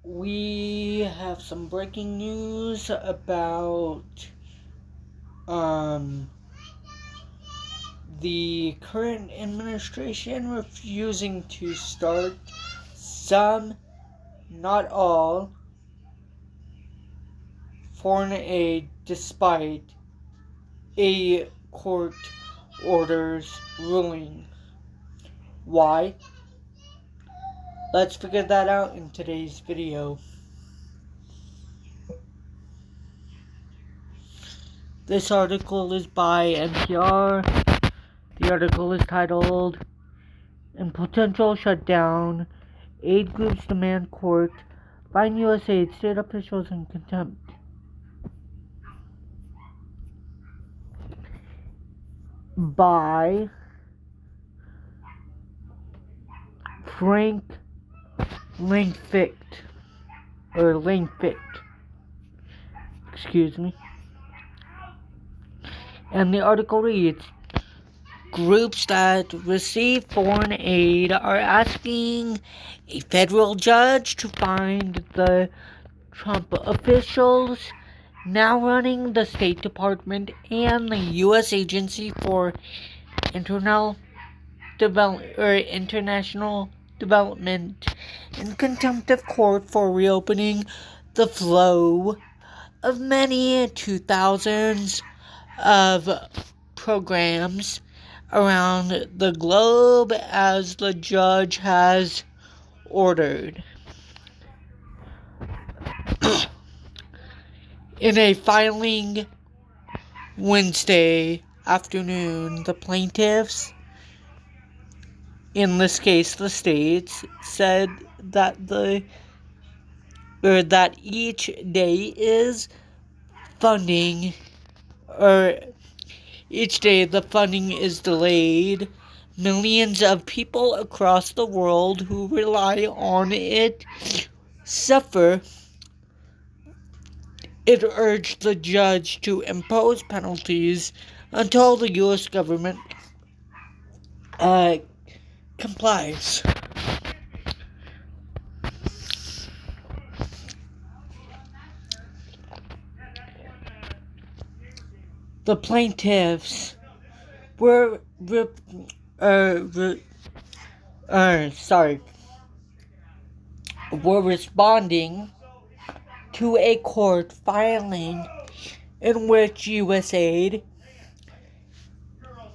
we have some breaking news about the current administration refusing to start some, not all, foreign aid despite a court order's ruling. Why? Let's figure that out in today's video. This article is by NPR. The article is titled, "In Potential Shutdown, Aid Groups Demand Court Find USAID State Officials in Contempt." By Frank Langfitt. Excuse me. And the article reads, "Groups that receive foreign aid are asking a federal judge to find the Trump officials now running the State Department and the U.S. Agency for International Development in contempt of court for reopening the flow of many 2000s of programs around the globe as the judge has ordered." In a filing Wednesday afternoon, the plaintiffs, in this case the states, said that each day is funding, or each day the funding is delayed. Millions of people across the world who rely on it suffer. It urged the judge to impose penalties until the U.S. government complies. The plaintiffs were responding to a court filing in which USAID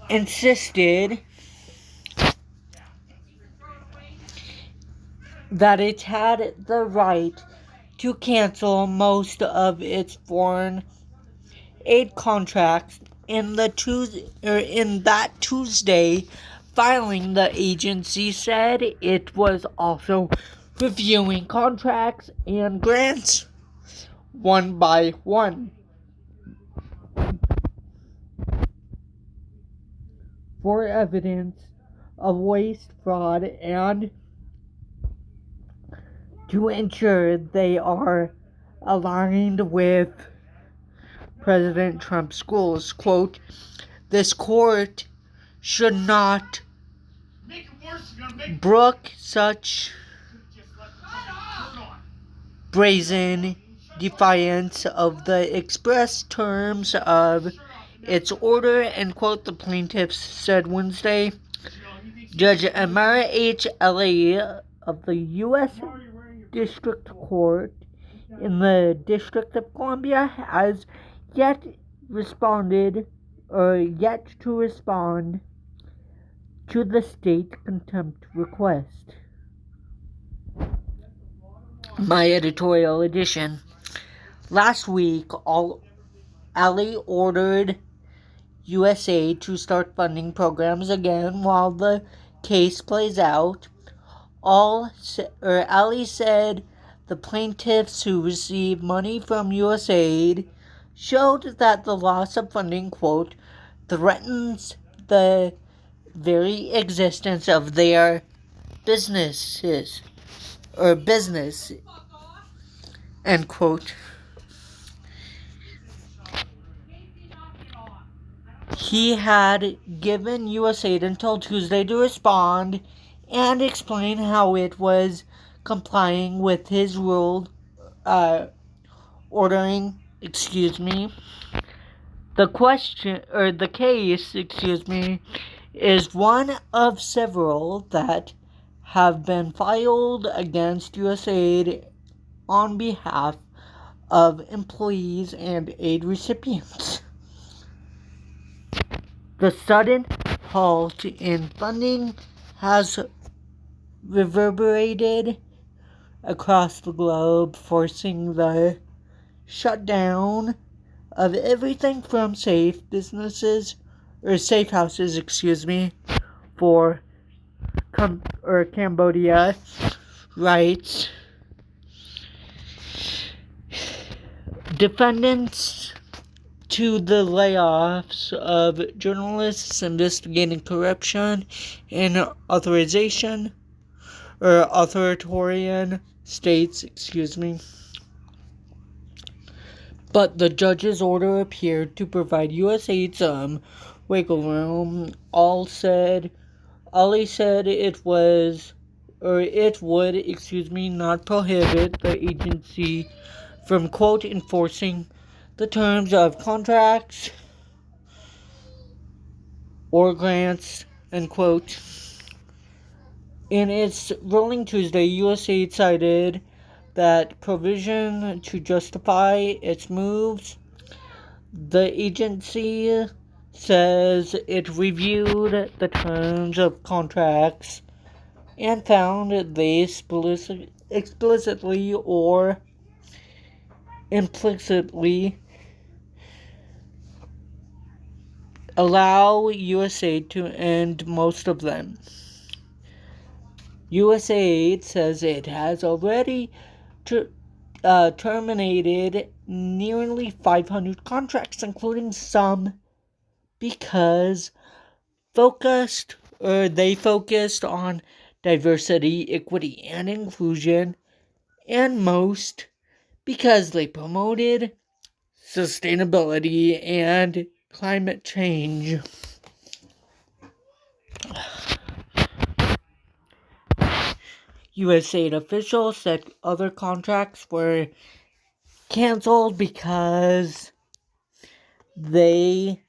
insisted that it had the right to cancel most of its foreign aid contracts. In that Tuesday filing, the agency said it was also reviewing contracts and grants one by one for evidence of waste, fraud, and to ensure they are aligned with President Trump's goals. Quote, "This court should not brook such brazen defiance of the express terms of its order," end quote, the plaintiffs said Wednesday. Judge Amara H. Lee of the U.S. District Court in the District of Columbia has yet to respond to the state contempt request. My editorial edition. Last week, Ali ordered USAID to start funding programs again while the case plays out. Ali said the plaintiffs who receive money from USAID showed that the loss of funding, quote, "threatens the very existence of their business," end quote. He had given USAID until Tuesday to respond and explain how it was complying with his ordering, the case, is one of several that have been filed against USAID on behalf of employees and aid recipients. The sudden halt in funding has reverberated across the globe, forcing the shutdown of everything from safe houses, for Cambodia rights. Defendants to the layoffs of journalists investigating corruption in authoritarian states, But the judge's order appeared to provide USAID some wiggle room. All he said it would, not prohibit the agency from, quote, enforcing the terms of contracts or grants, end quote. In its ruling Tuesday, USAID cited that provision to justify its moves. The agency says it reviewed the terms of contracts and found they explicitly or implicitly allow USAID to end most of them. USAID says it has already terminated nearly 500 contracts, including some because they focused on diversity, equity, and inclusion, and most because they promoted sustainability and climate change. USAID officials said other contracts were canceled because they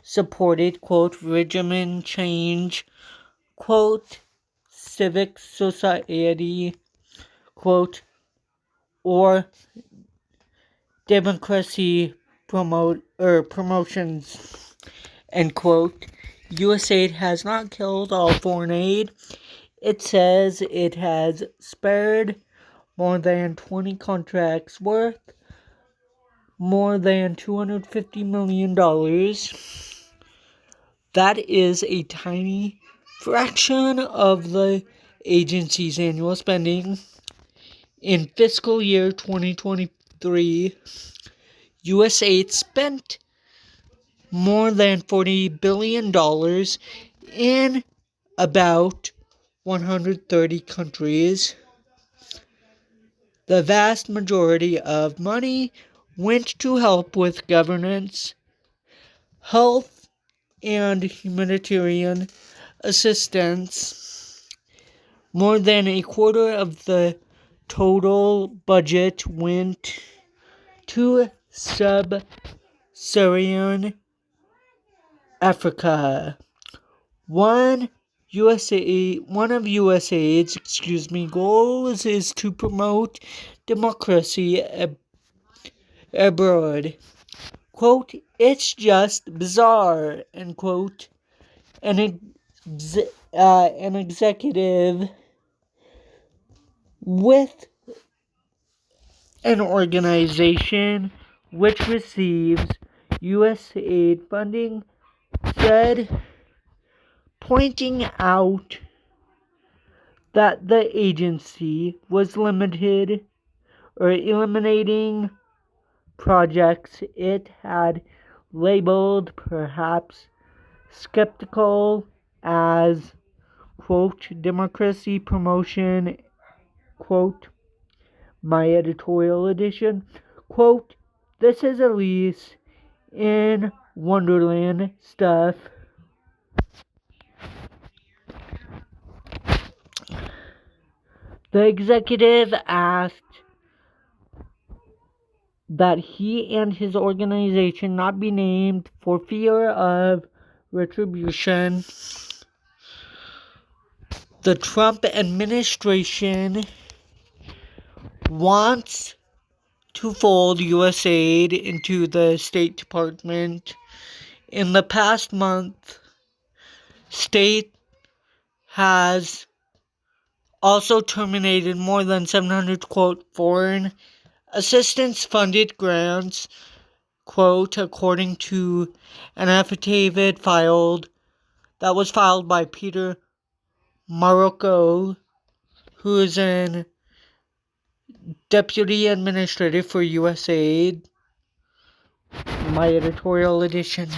supported, quote, regime change, quote, civic society, quote, or democracy promotions, end quote. USAID has not killed all foreign aid. It says it has spared more than 20 contracts worth more than $250 million. That is a tiny fraction of the agency's annual spending. In fiscal year 2023, USAID spent more than $40 billion in about 130 countries. The vast majority of money went to help with governance, health, and humanitarian assistance. More than a quarter of the total budget went to sub-Saharan Africa. One of USAID's goals is to promote democracy abroad. Quote, it's just bizarre, end quote. An executive with an organization which receives USAID funding said, pointing out that the agency was eliminating projects it had labeled, perhaps skeptical, as, quote, democracy promotion, quote, my editorial edition, quote, this is Elise in Wonderland stuff. The executive asked that he and his organization not be named for fear of retribution. The Trump administration wants to fold USAID into the State Department. In the past month, state has also terminated more than 700, quote, foreign assistance-funded grants, quote, according to an affidavit that was filed by Peter Marocco, who is an deputy administrator for USAID. My editorial edition.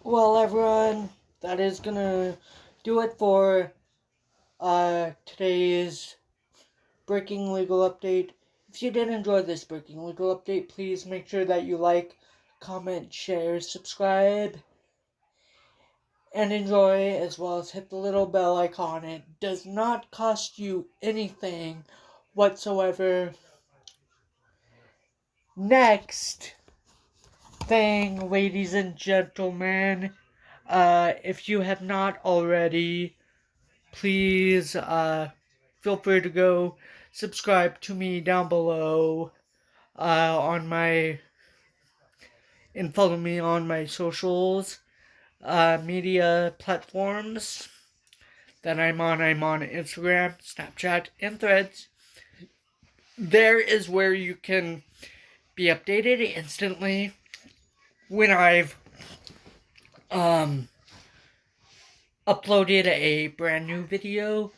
Well, everyone, that is gonna do it for today's breaking legal update. If you did enjoy this breaking legal update, please make sure that you like, comment, share, subscribe, and enjoy, as well as hit the little bell icon. It does not cost you anything whatsoever. Next thing, ladies and gentlemen, if you have not already, please feel free to go subscribe to me down below on my and follow me on my socials media platforms that I'm on. I'm on Instagram, Snapchat, and Threads. There is where you can be updated instantly when I've uploaded a brand new video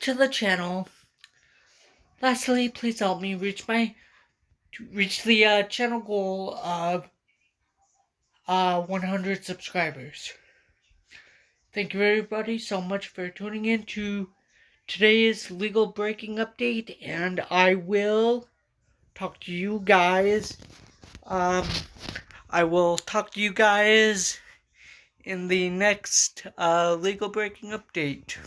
to the channel. Lastly, please help me reach the channel goal of 100 subscribers. Thank you everybody so much for tuning in to today's legal breaking update, and I will talk to you guys. I will talk to you guys in the next legal breaking update.